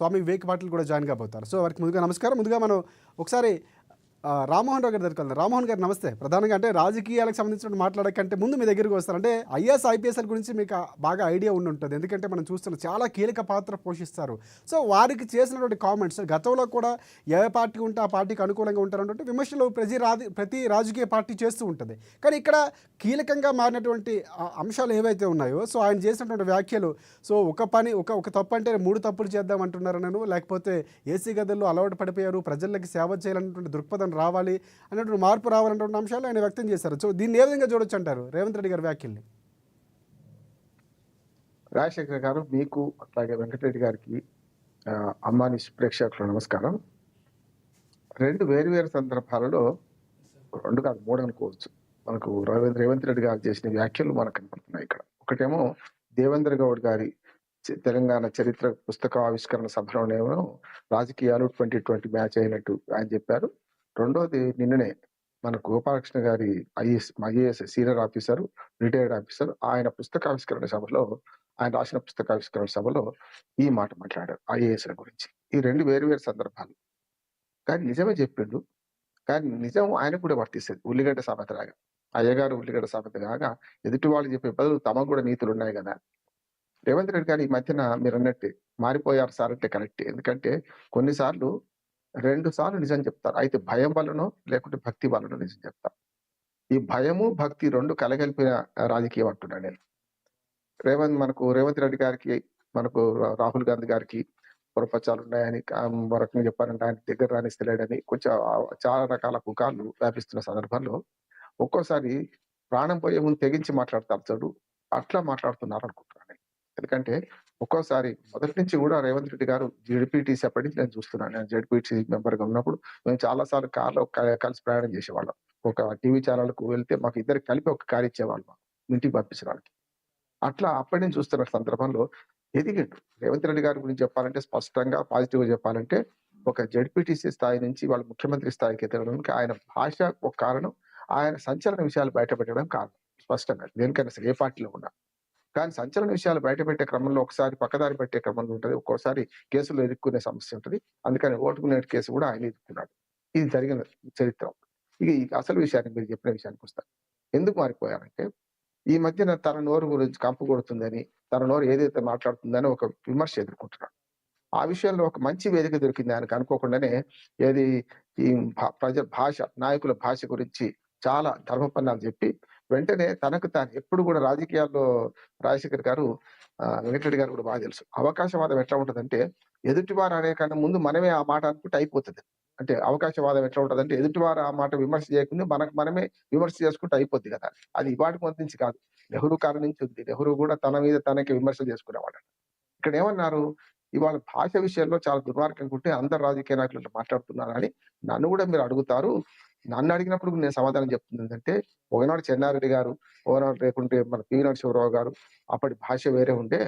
స్వామి వివేక్ పాటిల్ కూడా join కాబోతారు. So వారికి ముందుగా నమస్కారం. ముందుగా మనం ఒకసారి రామ్మోహన్ రావు గారి దగ్గరికి వెళ్దాం. రామ్మోహన్ గారు నమస్తే. ప్రధానంగా అంటే రాజకీయాలకు సంబంధించిన మాట్లాడే కంటే ముందు మీ దగ్గరికి వస్తారు. అంటే ఐఏఎస్, ఐపీఎస్‌ల గురించి మీకు బాగా ఐడియా ఉండుంటది. ఎందుకంటే మనం చూస్తున్నాం చాలా కీలక పాత్ర పోషిస్తారు. సో వారికి చేసినటువంటి కామెంట్స్ గతంలో కూడా ఏ పార్టీ ఉంటే ఆ పార్టీకి అనుకూలంగా ఉంటారన్నటువంటి విమర్శలు ప్రతి రాజకీయ పార్టీ చేస్తూ ఉంటది. కానీ ఇక్కడ కీలకంగా మారినటువంటి అంశాలు ఏవైతే ఉన్నాయో సో ఆయన చేసినటువంటి వ్యాఖ్యలు సో ఒక తప్పు అంటే 3 తప్పులు చేద్దాం అంటున్నారనను, లేకపోతే ఏసీ గదుల్లో అలవాటు పడిపోయారు, ప్రజలకి సేవ చేయాలన్నటువంటి దృక్పథం రావాలి అనేటువంటి మార్పు రావాలనేటువంటి అంశాలు ఆయన వ్యక్తం చేశారు. సో దీన్ని ఏ విధంగా చూడొచ్చు అంటారు రేవంత్ రెడ్డి గారి వ్యాఖ్యల్ని? రాజశేఖర్ గారు, మీకు అట్లాగే వెంకటరెడ్డి గారికి అమ్మాని ప్రేక్షకులు నమస్కారం. 2 వేరు సందర్భాలలో 2 కాదు 3 అనుకోవచ్చు. మనకు రేవంత్ రెడ్డి గారు చేసిన వ్యాఖ్యలు మనకు కనపడుతున్నాయి ఇక్కడ. ఒకటేమో దేవేంద్ర గౌడ్ గారి తెలంగాణ చరిత్ర పుస్తక ఆవిష్కరణ సభలోనేమో రాజకీయాలు 2020 మ్యాచ్ అయినట్టు ఆయన చెప్పారు. రెండోది నిన్ననే మన గోపాలకృష్ణ గారి IAS senior officer, retired officer, ఆయన రాసిన పుస్తకావిష్కరణ సభలో ఈ మాట మాట్లాడారు ఐఏఎస్ల గురించి. ఈ 2 వేరు సందర్భాలు. కానీ నిజమే చెప్పిండు. కానీ నిజం ఆయనకు కూడా వర్తిస్తది. ఉల్లిగడ్డ సామెతలాగా. అయ్యగారు ఉల్లిగడ్డ సామెత లాగా ఎదుటి వాళ్ళు చెప్పే బదులు తమకు కూడా నీతులు ఉన్నాయి కదా. రేవంత్ రెడ్డి గారు ఈ మధ్యన మీరన్నట్టే మారిపోయారు సార్ అంటే కరెక్టే. ఎందుకంటే కొన్నిసార్లు 2 సార్లు నిజం చెప్తారు. అయితే భయం వల్లనో లేకుంటే భక్తి వల్లనో నిజం చెప్తారు. ఈ భయము, భక్తి 2 కలగలిపిన రాజకీయం అంటున్నా నేను. రేవంత్ రెడ్డి గారికి, మనకు రాహుల్ గాంధీ గారికి పొరపచ్చాలున్నాయని, మరో రకంగా చెప్పాలంటే ఆయన దగ్గర రానిస్తలేడని కొంచెం చాలా రకాల పుకార్లు వ్యాపిస్తున్న సందర్భంలో ఒక్కోసారి ప్రాణం పోయే ముందు తెగించి మాట్లాడతారు చూడు, అట్లా మాట్లాడుతున్నారు అనుకుంటున్నాను నేను. ఎందుకంటే ఒక్కోసారి మొదటి నుంచి కూడా రేవంత్ రెడ్డి గారు జెడ్పీటీసీ అప్పటి నుంచి నేను చూస్తున్నాను. నేను జెడ్పీటీసీ మెంబర్‌గా ఉన్నప్పుడు మేము చాలా సార్లు కార్‌లో కలిసి ప్రయాణం చేసేవాళ్ళం. ఒక టీవీ ఛానెల్‌కు వెళ్తే మాకు ఇద్దరికి కలిపి ఒక కార్ ఇచ్చేవాళ్ళు మాకు ఇంటికి పంపించడానికి. అట్లా అప్పటి నుంచి చూస్తున్న సందర్భంలో ఎదిగిండు. రేవంత్ రెడ్డి గారి గురించి చెప్పాలంటే స్పష్టంగా పాజిటివ్‌గా చెప్పాలంటే ఒక జెడ్పీటీసీ స్థాయి నుంచి వాళ్ళ ముఖ్యమంత్రి స్థాయికి ఎదగడానికి ఆయన భాష ఒక కారణం. ఆయన సంచలన విషయాలు బయటపెట్టడం కారణం. స్పష్టంగా దేనికైనా సరే ఏ పార్టీలో ఉన్నా. కానీ సంచలన విషయాలు బయటపెట్టే క్రమంలో ఒకసారి పక్కదారి పెట్టే క్రమంలో ఉంటది. ఒక్కోసారి కేసులు ఎదుర్కొనే సమస్య ఉంటది. అందుకని ఓటుకు నోటు కేసు కూడా ఆయన ఎదుర్కొన్నాడు. ఇది జరిగిన చరిత్ర. ఇక అసలు విషయానికి మీరు చెప్పిన విషయానికొస్తా. ఎందుకు మారిపోయారంటే ఈ మధ్యన తన నోరు గురించి కంపు కొడుతుందని, తన నోరు ఏదైతే మాట్లాడుతుందని ఒక విమర్శ ఎదుర్కొంటున్నాడు. ఆ విషయంలో ఒక మంచి వేదిక దొరికింది ఆయనకు అనుకోకుండానే. ఏది ఈ భాష, నాయకుల భాష గురించి చాలా ధర్మపన్నాలు చెప్పి వెంటనే తనకు తాను ఎప్పుడు కూడా రాజకీయాల్లో రాజశేఖర్ గారు, వెంకటరెడ్డి గారు కూడా బాగా తెలుసు. అవకాశవాదం ఎట్లా ఉంటదంటే ఎదుటివారు అనే కన్నా ముందు మనమే ఆ మాట అనుకుంటే అయిపోతది. అంటే అవకాశవాదం ఎట్లా ఉంటదంటే ఎదుటివారు ఆ మాట విమర్శ చేయకుండా మనమే విమర్శ చేసుకుంటే అయిపోద్ది కదా. అది ఇవాటి మొదటి నుంచి కాదు. నెహ్రూ కాలం నుంచి ఉంది. నెహ్రూ కూడా తన మీద తనకి విమర్శలు చేసుకునేవాడు. ఇక్కడ ఏమన్నారు, ఇవాళ భాష విషయంలో చాలా దుర్మార్గంగా ఉంటే అందరు రాజకీయ నాయకులు ఇట్లా మాట్లాడుతున్నారని నన్ను కూడా మీరు అడుగుతారు. నన్ను అడిగినప్పుడు నేను సమాధానం చెప్తుంది ఏంటంటే, ఒకనాడు చెన్నారెడ్డి గారు, ఒకనాడు లేకుంటే మన పివి నరసింహారావు గారు అప్పటి భాష వేరే ఉండే.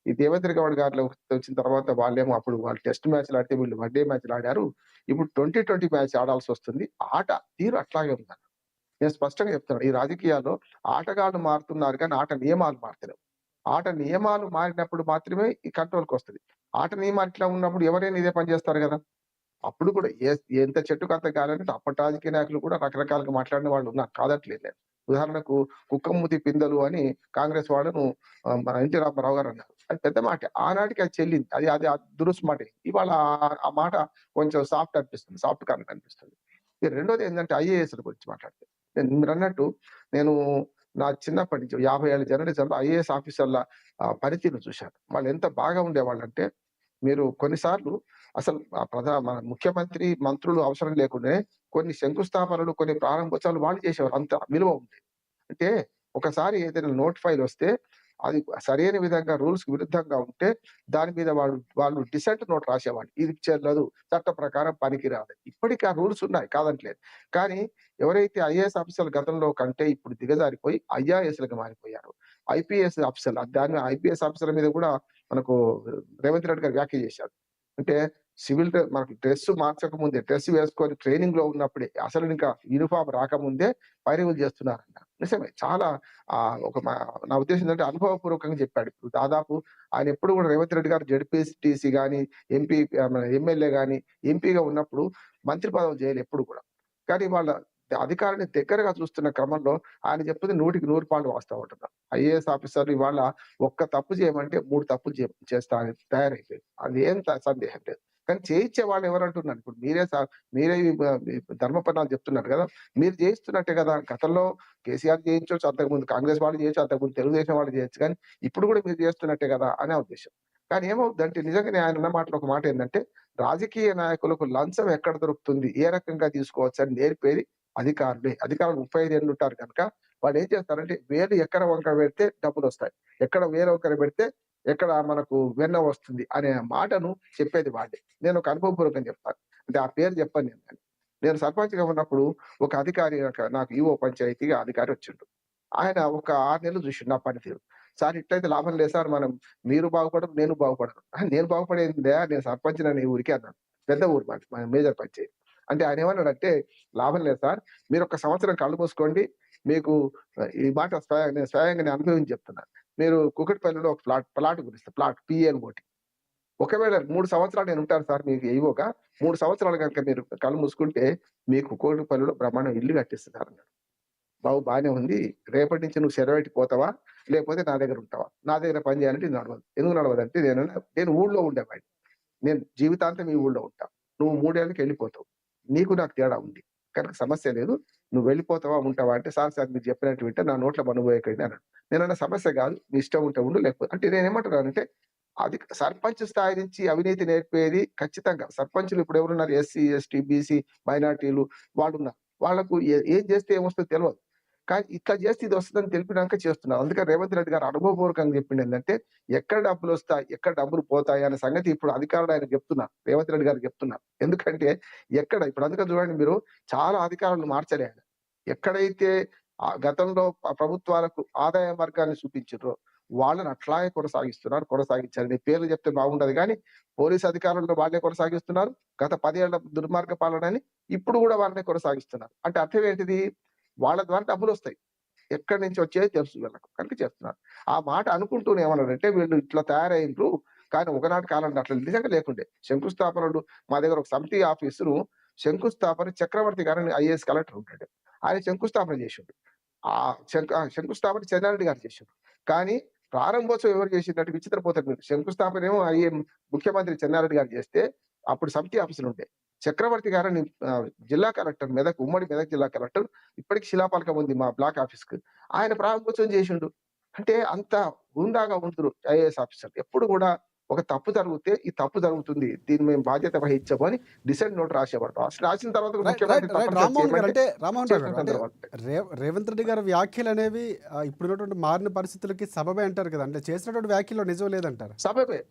ఈ దేవేంద్ర గౌడ్ గారు వచ్చిన తర్వాత వాళ్ళేమో అప్పుడు వాళ్ళు టెస్ట్ మ్యాచ్‌లు ఆడితే వీళ్ళు వన్‌డే మ్యాచ్‌లు ఆడారు. ఇప్పుడు 2020 మ్యాచ్ ఆడాల్సి వస్తుంది. ఆట తీరు అట్లాగే ఉందన్న. నేను స్పష్టంగా చెప్తున్నాను. ఈ రాజకీయాల్లో ఆటగాళ్ళు మారుతున్నారు కానీ ఆట నియమాలు మారతలేవు. ఆట నియమాలు మారినప్పుడు మాత్రమే ఈ కంట్రోల్‌కొస్తది. ఆట నియమాలు ఇట్లా ఉన్నప్పుడు ఎవరైనా ఇదే పని చేస్తారు గదా. అప్పుడు కూడా ఎంత చెట్టుకు అంత గాలన్నట్టు అప్పటి రాజకీయ నాయకులు కూడా రకరకాలుగా మాట్లాడిన వాళ్ళు ఉన్నారు. కాదట్లేదు నేను. ఉదాహరణకు కుక్కమూతి పిందెలు అని కాంగ్రెస్ వాళ్ళను మన ఎన్టీ రామారావు గారు అన్నారు. అది పెద్ద మాటే. ఆనాటికి అది చెల్లింది. అది అది దురుసు మాటే. ఇవాళ ఆ మాట కొంచెం సాఫ్ట్ అనిపిస్తుంది. సాఫ్ట్ కార్నర్ అనిపిస్తుంది. ఇక రెండోది ఏంటంటే ఐఏఎస్‌ల గురించి మాట్లాడితే. మీరన్నట్టు నేను నా చిన్నప్పటి నుంచి 50 ఏళ్ల జర్నలిజంలో ఐఏఎస్ ఆఫీసర్ల పనితీరును చూశాను. వాళ్ళు ఎంత బాగా ఉండేవాళ్ళంటే మీరు కొన్నిసార్లు అసలు మన ముఖ్యమంత్రి, మంత్రులు అవసరం లేకుండానే కొన్ని శంకుస్థాపనలు, కొన్ని ప్రారంభోత్సవాలు వాళ్ళు చేసేవారు. అంత విలువ ఉంది. అంటే ఒకసారి ఏదైనా నోట్ ఫైల్ వస్తే అది సరైన విధంగా రూల్స్‌కి విరుద్ధంగా ఉంటే దాని మీద వాళ్ళు డిసెంట్ నోట్ రాసేవాళ్ళు. ఇది చెల్లదు, చట్ట ప్రకారం పనికిరాదు. ఇప్పటికి ఆ రూల్స్ ఉన్నాయి కాదనట్లేదు. కానీ ఎవరైతే ఐఏఎస్ ఆఫీసర్లు గతంలో కంటే ఇప్పుడు దిగజారిపోయి ఐఆర్ఎస్‌లుగా మారిపోయారు. ఐపీఎస్ ఆఫీసర్లు దాని ఐపీఎస్ ఆఫీసర్ల మీద కూడా మనకు రేవంత్ రెడ్డి గారు వ్యాఖ్య చేశారు. అంటే మనకి డ్రెస్ మార్చక ముందే డ్రెస్ వేసుకొని ట్రైనింగ్‌లో ఉన్నప్పుడే అసలు ఇంకా యూనిఫార్మ్ రాకముందే ఫైరింగులు చేస్తున్నారంట. నిజమే. చాలా ఒక నా ఉద్దేశం ఏంటంటే అనుభవపూర్వకంగా చెప్పాడు. ఇప్పుడు దాదాపు ఆయన ఎప్పుడు కూడా రేవంత్ రెడ్డి గారు జెడ్పీటీసీ గాని, ఎంపీ మన ఎమ్మెల్యే గాని, ఎంపీగా ఉన్నప్పుడు మంత్రి పదవులు చేయలే ఎప్పుడు కూడా. కానీ వాళ్ళ అధికారాన్ని దగ్గరగా చూస్తున్న క్రమంలో ఆయన చెప్పింది 100% వాస్తవం అంటున్నా. ఐఏఎస్ ఆఫీసర్‌లు ఇవాళ ఒక్క తప్పు చేయమంటే 3 తప్పులు చేస్తా అని తయారైపోయారు. అది ఏం సందేహం లేదు. కానీ చేయించే వాళ్ళు ఎవరంటున్నారు? ఇప్పుడు మీరే ఈ ధర్మపన్నాలు చెప్తున్నారు కదా! మీరు చేయిస్తున్నట్టే కదా! గతంలో కేసీఆర్ చేయించొచ్చు, అంతకుముందు కాంగ్రెస్ వాళ్ళు చేయొచ్చు, అంతకుముందు తెలుగుదేశం వాళ్ళు చేయొచ్చు. కానీ ఇప్పుడు కూడా మీరు చేస్తున్నట్టే కదా! అనే ఉద్దేశ్యం. కానీ ఏమవుద్దంటే నిజంగానే ఆయన అన్న మాటలో ఒక మాట ఏందంటే, రాజకీయ నాయకులకు లంచం ఎక్కడ దొరుకుతుంది? ఏ రకంగా తీసుకోవచ్చని నేర్పేది అధికారులే. అధికారులు 35 ఏళ్ళు ఉంటారు గనక వాళ్ళేం చేస్తారంటే వేలు ఎక్కడ వంకర పెడితే డబ్బులొస్తాయి. ఎక్కడ వేలు వంకర పెడితే ఎక్కడ మనకు వెన్న వస్తుంది అనే మాటను చెప్పేది వాళ్ళే. నేను ఒక అనుభవపూర్వకంగా చెప్తాను. అంటే ఆ పేరు చెప్పను నేను గాని. నేను సర్పంచ్‌గా ఉన్నప్పుడు ఒక అధికారి నాకు ఈఓ పంచాయతీగా అధికారి వచ్చిండు. ఆయన ఒక 6 నెలలు చూసిండు నా పనితీరు. సార్ ఇట్లయితే లాభం లేదు సార్ మీరు బాగుపడరు, నేను బాగుపడను. నేను బాగుపడేందా నేను సర్పంచ్‌నని ఈ ఊరికే అన్నాడు. పెద్ద ఊరు మాది. మేజర్ పంచాయతీ. అంటే ఆయనేమన్నాడంటే, "లాభం లేదు సార్. మీరొక్క సంవత్సరం కళ్ళు మూసుకోండి. మీకు ఈ మాట నేను స్వయంగా నేను అనుభవించి చెప్తున్నా. మీరు కూకట్పల్లిలో ఒక ప్లాట్ కొనిస్తా. Plot PLOT. ఒకవేళ 3 సంవత్సరాలు నేనుంటాను సార్ మీకు ఈవోగా. 3 సంవత్సరాలు గనుక మీరు కళ్ళు మూసుకుంటే మీకు కూకట్పల్లిలో బ్రహ్మాండంగా ఇల్లు కట్టిస్తున్నారన్నాడు. బానే ఉంది. రేపటి నుంచి నువ్వు సెలవెట్టి పోతావా? లేకపోతే నా దగ్గర ఉంటావా? నా దగ్గర పని చేయాలంటే ఇది నడవదు. ఎందుకు నడవదంటే నేను ఊళ్ళో ఉండేవాడిని. నేను జీవితాంతం ఈ ఊళ్ళో ఉంటా. నువ్వు 3 ఏళ్ళకి ఎళ్ళిపోతావు. నీకు నాకు తేడా ఉంది. కనుక సమస్య లేదు. నువ్వు వెళ్ళిపోతావా? ఉంటావా? అంటే సార్ మీరు చెప్పినట్టు వింటే నా నోట్లో మన్ను పోయకండి అన్నాడు. నేనన్నా సమస్య కాదు. నీ ఇష్టం ఉంటే ఉండు లేకపోతే అంటే నేనేమంటున్నానంటే అది సర్పంచ్ స్థాయి నుంచి అవినీతి నేర్పేది ఖచ్చితంగా. సర్పంచులు ఇప్పుడు ఎవరున్నారు? ఎస్సీ, ఎస్టీ, బీసీ, మైనారిటీలు వాళ్ళున్నారు. వాళ్ళకు ఏం చేస్తే ఏమొస్తదో తెలవదు. కానీ ఇట్లా చేస్తే ఇది వస్తదని తెలిపినాక చేస్తున్నారు. అందుకని రేవంత్ రెడ్డి గారు అనుభవపూర్వకంగా చెప్పిందేంటంటే, ఎక్కడ డబ్బులొస్తాయి, ఎక్కడ డబ్బులు పోతాయి అనే సంగతి ఇప్పుడు అధికారులు ఆయనకు చెప్తున్నారు. రేవంత్ రెడ్డి గారికి చెప్తున్నారు. ఎందుకంటే ఇప్పుడు అందుకని చూడండి మీరు చాలా అధికారులను మార్చలే ఆయన. ఎక్కడైతే గతంలో ప్రభుత్వాలకు ఆదాయ మార్గాన్ని చూపించిర్రో వాళ్ళని అట్లాగే కొనసాగించారు. నీ పేర్లు చెప్తే బాగుండదు గానీ, పోలీస్ అధికారులను వాళ్ళే కొనసాగిస్తున్నారు. గత 10 ఏళ్ల దుర్మార్గ పాలనని ఇప్పుడు గూడా వాళ్ళనే కొనసాగిస్తున్నారు. అంటే అర్థం ఏంటిది? వాళ్ళ ద్వారా డబ్బులొస్తాయి. ఎక్కడి నుంచి వచ్చాయో తెలుసు వీళ్ళకు. కనుక చేస్తున్నారు. ఆ మాట అనుకుంటూనే ఏమన్నాడంటే వీళ్ళు ఇట్లా తయారయిండ్రు. కానీ ఒకనాటి కాలంలో అట్లా నిజంగా లేకుండే. శంకుస్థాపనలు మా దగ్గర ఒక సమితి ఆఫీసును శంకుస్థాపన చక్రవర్తి గారని ఐఏఎస్ కలెక్టర్ ఉంటాడు. ఆయన శంకుస్థాపన చేసిండు. శంకుస్థాపన చెన్నారెడ్డి గారు చేసిండ్రు. కానీ ప్రారంభోత్సవం ఎవరు చేసిందంటే విచిత్రపోతారు మీరు. శంకుస్థాపన ఏమో ముఖ్యమంత్రి చెన్నారెడ్డి గారు చేస్తే అప్పుడు సమితి ఆఫీసులుండే. చక్రవర్తి గారని జిల్లా కలెక్టర్ ఉమ్మడి మెదక్ జిల్లా కలెక్టర్ ఇప్పటికి శిలాఫలకం ఉంది మా బ్లాక్ ఆఫీస్‌కి. ఆయన ప్రారంభోత్సవం చేసిండు. అంటే అంత హుందాగా ఉంటురు ఐఏఎస్ ఆఫీసర్‌లు. ఎప్పుడు కూడా ఒక తప్పు జరిగితే ఈ తప్పు జరుగుతుంది. దీన్ని మేము బాధ్యత వహించము అని డిసెంట్ నోట్ రాసేవాడు. రాసిన తర్వాత రైట్. ముఖ్యమంత్రి రామ్మోహన్ గారు తప్పనిసరి రామ్మోహన్ రావు చేసిన గారు అంటే సందర్భాలు. రేవంత్ రెడ్డి గారి వ్యాఖ్యలనేవి ఇప్పుడున్నటువంటి మారిన పరిస్థితులకి సబబే అంటారు కదా! అంటే చేసినటువంటి వ్యాఖ్యల్లో నిజం లేదంటారా?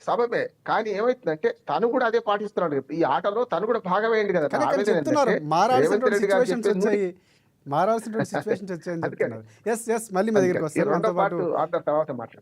సబబే. కానీ ఏమైతుందంటే తను కూడా అదే పాటిస్తున్నాడు. ఈ ఆటలో తను కూడా భాగమయ్యిండు కదా! నా కానీ ఆవేదన చెప్తున్నారు ఏంటంటే రేవంత్ రెడ్డి గారు చెప్పేది మారాల్సినటువంటి సిట్యుయేషన్స్ వచ్చాయని అందుకని చెప్తున్నారు. యెస్. మళ్ళీ మీ దగ్గరికి ఈ వస్తాను. మనతో 2వ పాటు పార్ట్ తర్వాత మాట్లాడదాం.